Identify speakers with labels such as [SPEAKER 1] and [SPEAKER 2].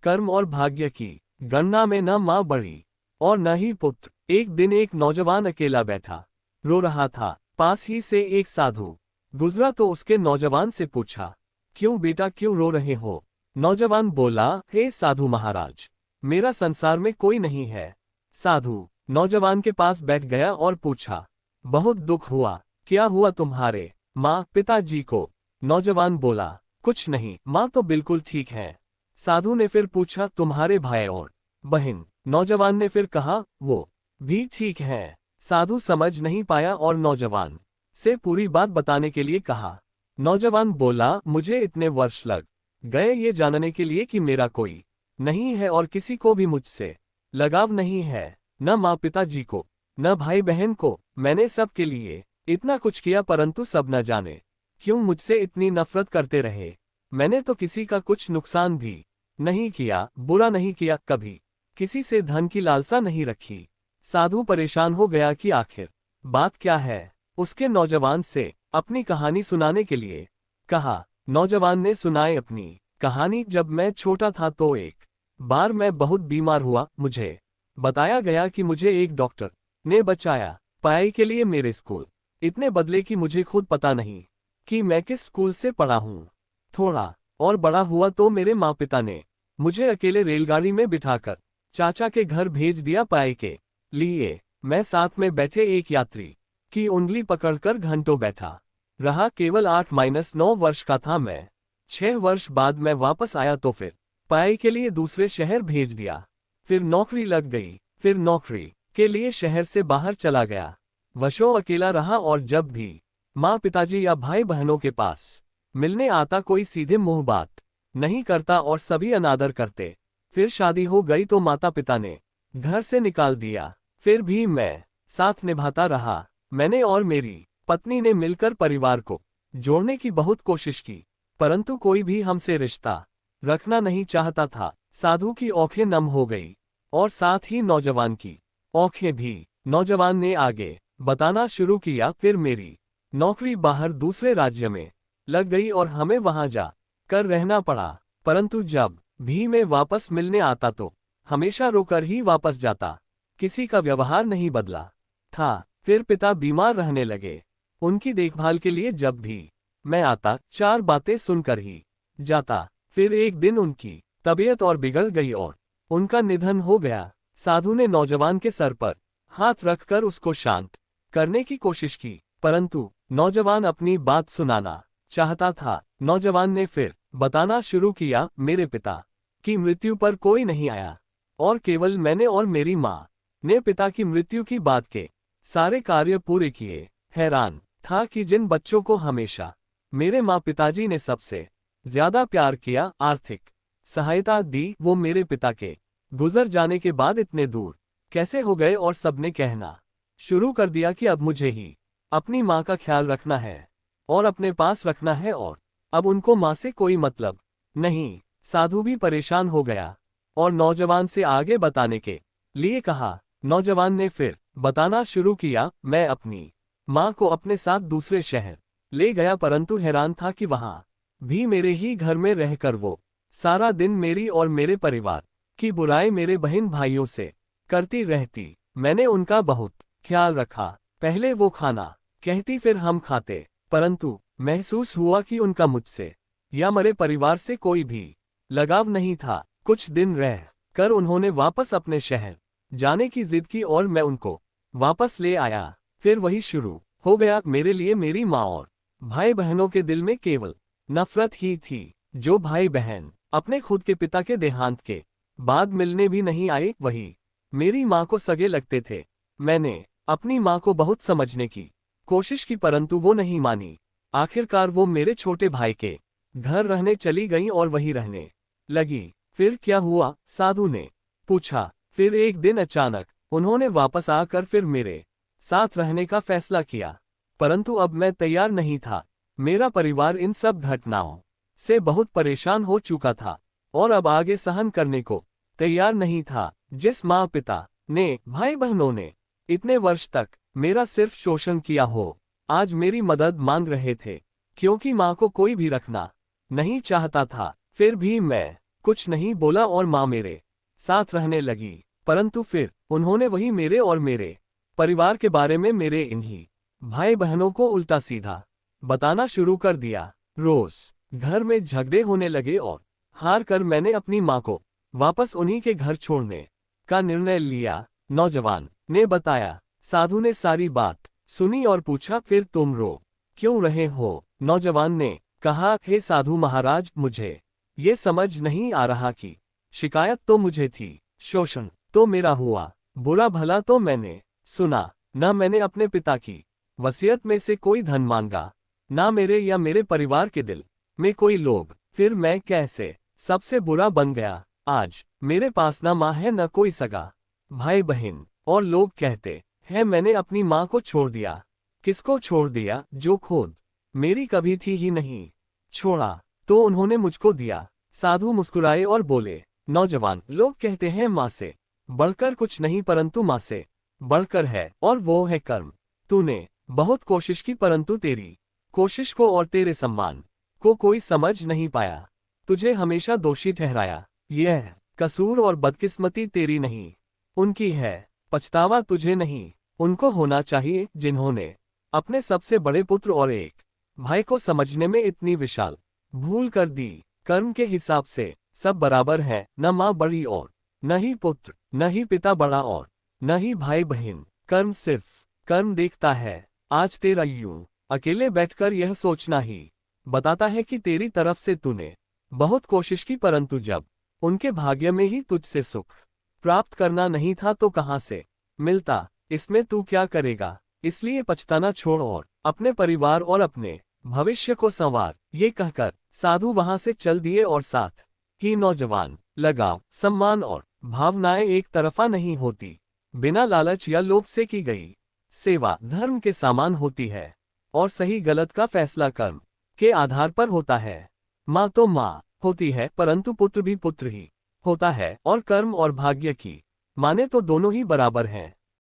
[SPEAKER 1] कर्म और भाग्य की गणना में न माँ बड़ी और न ही पुत्र। एक दिन एक नौजवान अकेला बैठा रो रहा था। पास ही से एक साधु गुजरा तो उसके नौजवान से पूछा, क्यों बेटा, क्यों रो रहे हो? नौजवान बोला, हे साधु महाराज, मेरा संसार में कोई नहीं है। साधु नौजवान के पास बैठ गया और पूछा, बहुत दुख हुआ, क्या हुआ तुम्हारे माँ पिताजी को? नौजवान बोला, कुछ नहीं, माँ तो बिल्कुल ठीक है। साधु ने फिर पूछा, तुम्हारे भाई और बहन? नौजवान ने फिर कहा, वो भी ठीक है। साधु समझ नहीं पाया और नौजवान से पूरी बात बताने के लिए कहा। नौजवान बोला, मुझे इतने वर्ष लग गए ये जानने के लिए कि मेरा कोई नहीं है और किसी को भी मुझसे लगाव नहीं है, न माँ पिताजी को न भाई बहन को। मैंने सबके लिए इतना कुछ किया परंतु सब न जाने क्यों मुझसे इतनी नफरत करते रहे। मैंने तो किसी का कुछ नुकसान भी नहीं किया, बुरा नहीं किया, कभी किसी से धन की लालसा नहीं रखी। साधु परेशान हो गया कि आखिर बात क्या है। उसके नौजवान से अपनी कहानी सुनाने के लिए कहा। नौजवान ने सुनाई अपनी कहानी। जब मैं छोटा था तो एक बार मैं बहुत बीमार हुआ। मुझे बताया गया कि मुझे एक डॉक्टर ने बचाया। पढ़ाई के लिए मेरे स्कूल इतने बदले कि मुझे खुद पता नहीं कि मैं किस स्कूल से पढ़ा हूँ। थोड़ा और बड़ा हुआ तो मेरे माँ पिता ने मुझे अकेले रेलगाड़ी में बिठाकर चाचा के घर भेज दिया पढ़ाई के लिए। मैं साथ में बैठे एक यात्री की उंगली पकड़कर घंटों बैठा रहा। केवल 8-9 वर्ष का था मैं। 6 वर्ष बाद मैं वापस आया तो फिर पढ़ाई के लिए दूसरे शहर भेज दिया। फिर नौकरी लग गई। फिर नौकरी के लिए शहर से बाहर चला गया। वर्षों अकेला रहा और जब भी माँ पिताजी या भाई बहनों के पास मिलने आता कोई सीधे मुंह बात नहीं करता और सभी अनादर करते। फिर शादी हो गई तो माता पिता ने घर से निकाल दिया। फिर भी मैं साथ निभाता रहा। मैंने और मेरी पत्नी ने मिलकर परिवार को जोड़ने की बहुत कोशिश की परंतु कोई भी हमसे रिश्ता रखना नहीं चाहता था। साधु की आंखें नम हो गई और साथ ही नौजवान की आंखें भी। नौजवान ने आगे बताना शुरू किया, फिर मेरी नौकरी बाहर दूसरे राज्य में लग गई और हमें वहां जा कर रहना पड़ा। परंतु जब भी मैं वापस मिलने आता तो हमेशा रोकर ही वापस जाता। किसी का व्यवहार नहीं बदला था। फिर पिता बीमार रहने लगे। उनकी देखभाल के लिए जब भी मैं आता 4 बातें सुनकर ही जाता। फिर एक दिन उनकी तबीयत और बिगड़ गई और उनका निधन हो गया। साधु ने नौजवान के सर पर हाथ रखकर उसको शांत करने की कोशिश की परंतु नौजवान अपनी बात सुनाना चाहता था। नौजवान ने फिर बताना शुरू किया, मेरे पिता की मृत्यु पर कोई नहीं आया और केवल मैंने और मेरी माँ ने पिता की मृत्यु की बात के सारे कार्य पूरे किए। हैरान था कि जिन बच्चों को हमेशा मेरे माँ पिताजी ने सबसे ज्यादा प्यार किया, आर्थिक सहायता दी, वो मेरे पिता के गुजर जाने के बाद इतने दूर कैसे हो गए। और सबने कहना शुरू कर दिया कि अब मुझे ही अपनी माँ का ख्याल रखना है और अपने पास रखना है और अब उनको माँ से कोई मतलब नहीं। साधु भी परेशान हो गया और नौजवान से आगे बताने के लिए कहा। नौजवान ने फिर बताना शुरू किया, मैं अपनी माँ को अपने साथ दूसरे शहर ले गया परंतु हैरान था कि वहां भी मेरे ही घर में रहकर वो सारा दिन मेरी और मेरे परिवार की बुराई मेरे बहन भाइयों से करती रहती। मैंने उनका बहुत ख्याल रखा। पहले वो खाना कहती फिर हम खाते परंतु महसूस हुआ कि उनका मुझसे या मेरे परिवार से कोई भी लगाव नहीं था। कुछ दिन रह कर उन्होंने वापस अपने शहर जाने की जिद की और मैं उनको वापस ले आया। फिर वही शुरू हो गया। मेरे लिए मेरी माँ और भाई बहनों के दिल में केवल नफरत ही थी। जो भाई बहन अपने खुद के पिता के देहांत के बाद मिलने भी नहीं आए वही मेरी माँ को सगे लगते थे। मैंने अपनी माँ को बहुत समझने की कोशिश की परंतु वो नहीं मानी। आखिरकार वो मेरे छोटे भाई के घर रहने चली गई और वहीं रहने लगी। फिर क्या हुआ? साधु ने पूछा। फिर एक दिन अचानक उन्होंने वापस आकर फिर मेरे साथ रहने का फैसला किया परंतु अब मैं तैयार नहीं था। मेरा परिवार इन सब घटनाओं से बहुत परेशान हो चुका था और अब आगे सहन करने को तैयार नहीं था। जिस माँ पिता ने भाई बहनों ने इतने वर्ष तक मेरा सिर्फ शोषण किया हो आज मेरी मदद मांग रहे थे क्योंकि माँ को कोई भी रखना नहीं चाहता था। फिर भी मैं कुछ नहीं बोला और माँ मेरे साथ रहने लगी। परंतु फिर उन्होंने वही मेरे और मेरे परिवार के बारे में मेरे इन्हीं भाई बहनों को उल्टा सीधा बताना शुरू कर दिया। रोज घर में झगड़े होने लगे और हार कर मैंने अपनी माँ को वापस उन्हीं के घर छोड़ने का निर्णय लिया। नौजवान ने बताया। साधु ने सारी बात सुनी और पूछा, फिर तुम रो क्यों रहे हो? नौजवान ने कहा, हे साधु महाराज, मुझे ये समझ नहीं आ रहा कि शिकायत तो मुझे थी, शोषण तो मेरा हुआ, बुरा भला तो मैंने सुना, न मैंने अपने पिता की वसीयत में से कोई धन मांगा, ना मेरे या मेरे परिवार के दिल में कोई लोभ, फिर मैं कैसे सबसे बुरा बन गया? आज मेरे पास ना माँ है न कोई सगा भाई बहन, और लोग कहते हैं मैंने अपनी माँ को छोड़ दिया। किसको छोड़ दिया? जो खुद मेरी कभी थी ही नहीं। छोड़ा तो उन्होंने मुझको दिया। साधु मुस्कुराए और बोले, नौजवान, लोग कहते हैं माँ से बढ़कर कुछ नहीं, परंतु माँ से बढ़कर है, और वो है कर्म। तूने बहुत कोशिश की, परंतु तेरी कोशिश को और तेरे सम्मान को कोई समझ नहीं पाया। तुझे हमेशा दोषी ठहराया। यह कसूर और बदकिस्मती तेरी नहीं, उनकी है। पछतावा तुझे नहीं, उनको होना चाहिए जिन्होंने अपने सबसे बड़े पुत्र और एक भाई को समझने में इतनी विशाल भूल कर दी। कर्म के हिसाब से सब बराबर है, न माँ बड़ी और न ही पुत्र, न ही पिता बड़ा और न ही भाई बहन। कर्म सिर्फ कर्म देखता है। आज तेरा यूं अकेले बैठकर यह सोचना ही बताता है कि तेरी तरफ से तूने बहुत कोशिश की, परंतु जब उनके भाग्य में ही तुझसे सुख प्राप्त करना नहीं था तो कहाँ से मिलता? इसमें तू क्या करेगा? इसलिए पछताना छोड़ और अपने परिवार और अपने भविष्य को संवार। ये कहकर साधु वहां से चल दिए और साथ ही नौजवान लगाव, सम्मान और भावनाएं एक तरफा नहीं होती। बिना लालच या लोभ से की गई सेवा धर्म के समान होती है और सही गलत का फैसला कर्म के आधार पर होता है। माँ तो माँ होती है, परंतु पुत्र भी पुत्र ही होता है, और कर्म और भाग्य की माने तो दोनों ही बराबर हैं।